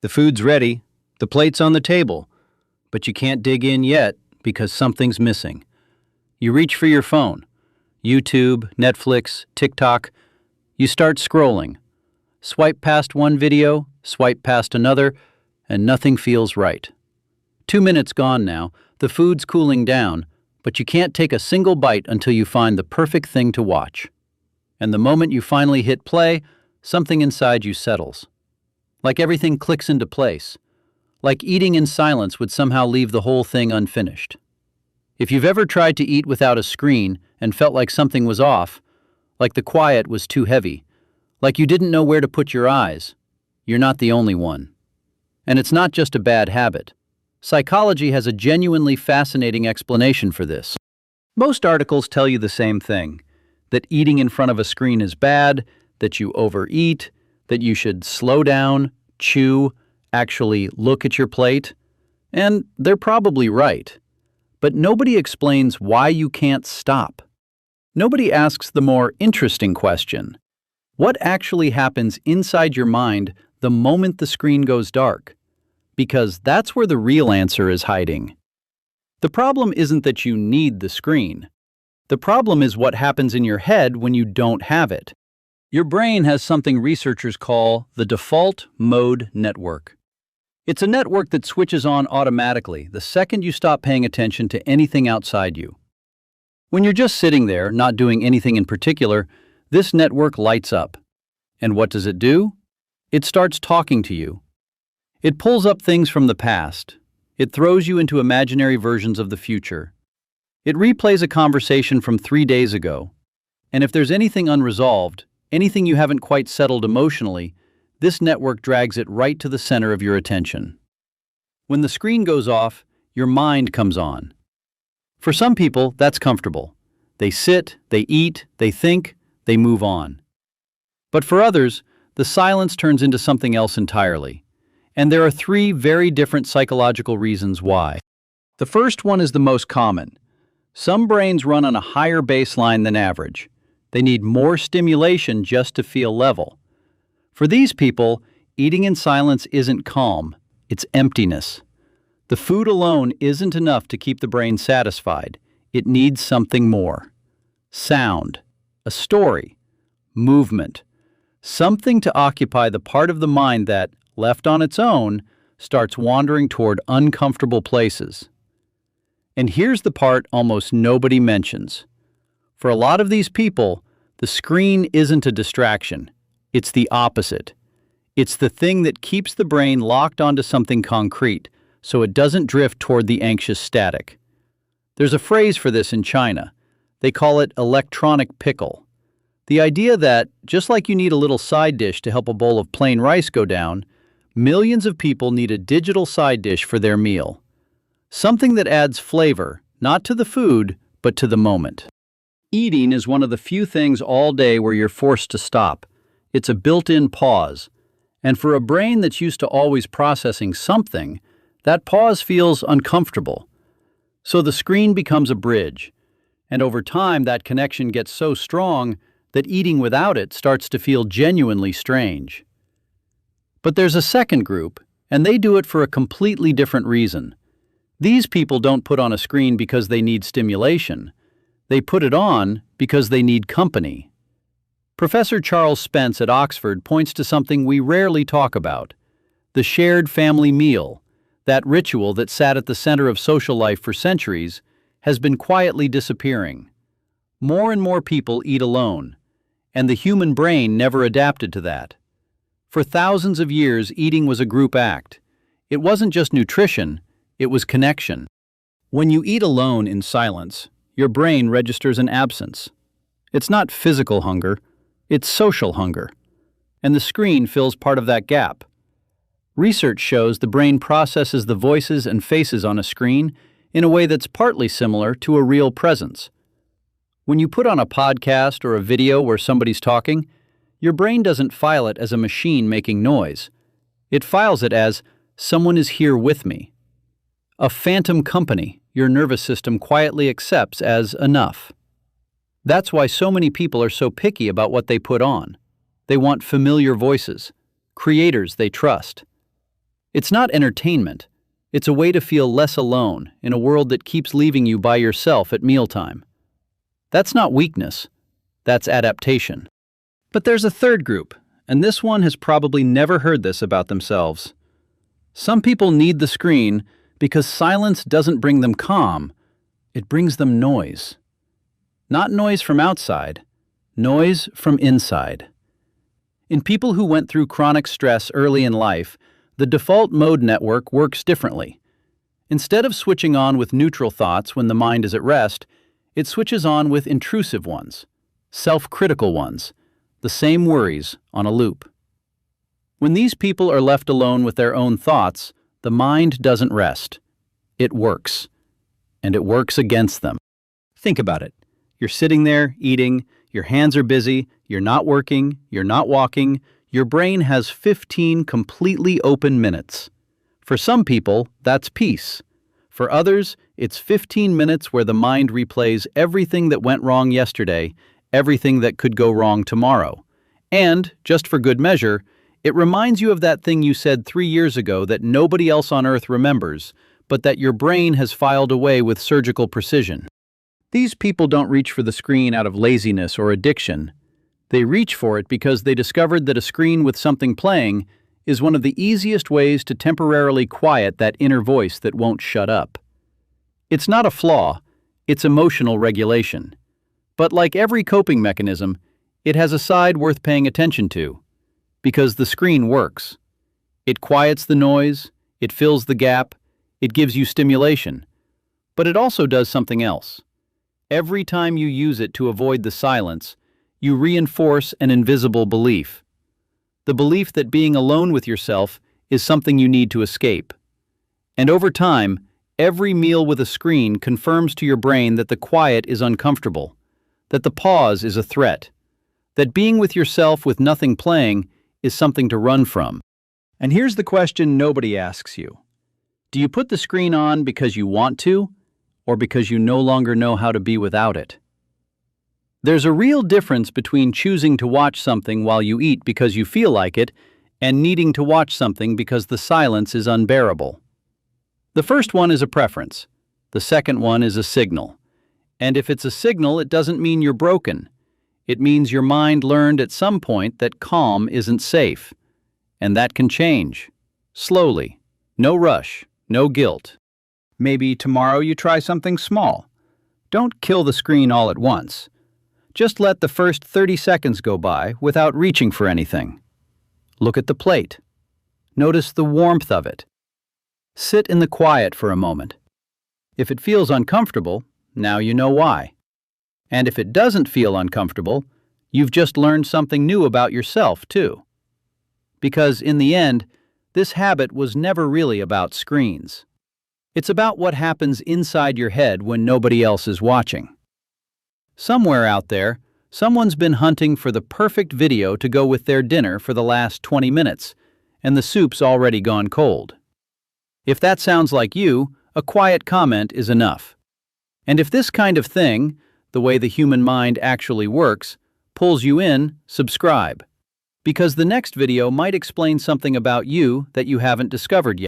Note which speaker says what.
Speaker 1: The food's ready, the plate's on the table, but you can't dig in yet because something's missing. You reach for your phone. YouTube, Netflix, TikTok. You start scrolling. Swipe past one video, swipe past another, and nothing feels right. 2 minutes gone now, the food's cooling down, but you can't take a single bite until you find the perfect thing to watch. And the moment you finally hit play, something inside you settles. Like everything clicks into place. Like eating in silence would somehow leave the whole thing unfinished. If you've ever tried to eat without a screen and felt like something was off, like the quiet was too heavy, like you didn't know where to put your eyes, you're not the only one. And it's not just a bad habit. Psychology has a genuinely fascinating explanation for this. Most articles tell you the same thing, that eating in front of a screen is bad, that you overeat, that you should slow down, chew, actually look at your plate. And they're probably right. But nobody explains why you can't stop. Nobody asks the more interesting question. What actually happens inside your mind the moment the screen goes dark? Because that's where the real answer is hiding. The problem isn't that you need the screen. The problem is what happens in your head when you don't have it. Your brain has something researchers call the default mode network. It's a network that switches on automatically the second you stop paying attention to anything outside you. When you're just sitting there, not doing anything in particular, this network lights up. And what does it do? It starts talking to you. It pulls up things from the past. It throws you into imaginary versions of the future. It replays a conversation from 3 days ago. And if there's anything unresolved, anything you haven't quite settled emotionally, this network drags it right to the center of your attention. When the screen goes off, your mind comes on. For some people, that's comfortable. They sit, they eat, they think, they move on. But for others, the silence turns into something else entirely. And there are 3 very different psychological reasons why. The first one is the most common. Some brains run on a higher baseline than average. They need more stimulation just to feel level. For these people, eating in silence isn't calm, it's emptiness. The food alone isn't enough to keep the brain satisfied. It needs something more. Sound, a story, movement, something to occupy the part of the mind that, left on its own, starts wandering toward uncomfortable places. And here's the part almost nobody mentions. For a lot of these people, the screen isn't a distraction. It's the opposite. It's the thing that keeps the brain locked onto something concrete, so it doesn't drift toward the anxious static. There's a phrase for this in China. They call it electronic pickle. The idea that, just like you need a little side dish to help a bowl of plain rice go down, millions of people need a digital side dish for their meal. Something that adds flavor, not to the food, but to the moment. Eating is one of the few things all day where you're forced to stop. It's a built-in pause. And for a brain that's used to always processing something, that pause feels uncomfortable. So the screen becomes a bridge. And over time, that connection gets so strong that eating without it starts to feel genuinely strange. But there's a second group, and they do it for a completely different reason. These people don't put on a screen because they need stimulation. They put it on because they need company. Professor Charles Spence at Oxford points to something we rarely talk about: the shared family meal. That ritual that sat at the center of social life for centuries has been quietly disappearing. More and more people eat alone, and the human brain never adapted to that. For thousands of years, eating was a group act. It wasn't just nutrition, it was connection. When you eat alone in silence, your brain registers an absence. It's not physical hunger, it's social hunger. And the screen fills part of that gap. Research shows the brain processes the voices and faces on a screen in a way that's partly similar to a real presence. When you put on a podcast or a video where somebody's talking, your brain doesn't file it as a machine making noise. It files it as, someone is here with me. A phantom company your nervous system quietly accepts as enough. That's why so many people are so picky about what they put on. They want familiar voices, creators they trust. It's not entertainment. It's a way to feel less alone in a world that keeps leaving you by yourself at mealtime. That's not weakness. That's adaptation. But there's a third group, and this one has probably never heard this about themselves. Some people need the screen because silence doesn't bring them calm, it brings them noise. Not noise from outside, noise from inside. In people who went through chronic stress early in life, the default mode network works differently. Instead of switching on with neutral thoughts when the mind is at rest, it switches on with intrusive ones, self-critical ones, the same worries on a loop. When these people are left alone with their own thoughts, the mind doesn't rest. It works. And it works against them. Think about it. You're sitting there, eating, your hands are busy, you're not working, you're not walking, your brain has 15 completely open minutes. For some people, that's peace. For others, it's 15 minutes where the mind replays everything that went wrong yesterday, everything that could go wrong tomorrow. And, just for good measure, it reminds you of that thing you said 3 years ago that nobody else on earth remembers, but that your brain has filed away with surgical precision. These people don't reach for the screen out of laziness or addiction. They reach for it because they discovered that a screen with something playing is one of the easiest ways to temporarily quiet that inner voice that won't shut up. It's not a flaw, it's emotional regulation. But like every coping mechanism, it has a side worth paying attention to. Because the screen works. It quiets the noise, it fills the gap, it gives you stimulation. But it also does something else. Every time you use it to avoid the silence, you reinforce an invisible belief. The belief that being alone with yourself is something you need to escape. And over time, every meal with a screen confirms to your brain that the quiet is uncomfortable, that the pause is a threat, that being with yourself with nothing playing is something to run from. And here's the question nobody asks you. Do you put the screen on because you want to, or because you no longer know how to be without it? There's a real difference between choosing to watch something while you eat because you feel like it and needing to watch something because the silence is unbearable. The first one is a preference. The second one is a signal. And if it's a signal, it doesn't mean you're broken. It means your mind learned at some point that calm isn't safe. And that can change. Slowly. No rush. No guilt. Maybe tomorrow you try something small. Don't kill the screen all at once. Just let the first 30 seconds go by without reaching for anything. Look at the plate. Notice the warmth of it. Sit in the quiet for a moment. If it feels uncomfortable, now you know why. And if it doesn't feel uncomfortable, you've just learned something new about yourself, too. Because in the end, this habit was never really about screens. It's about what happens inside your head when nobody else is watching. Somewhere out there, someone's been hunting for the perfect video to go with their dinner for the last 20 minutes, and the soup's already gone cold. If that sounds like you, a quiet comment is enough. And if this kind of thing, the way the human mind actually works, pulls you in, subscribe. Because the next video might explain something about you that you haven't discovered yet.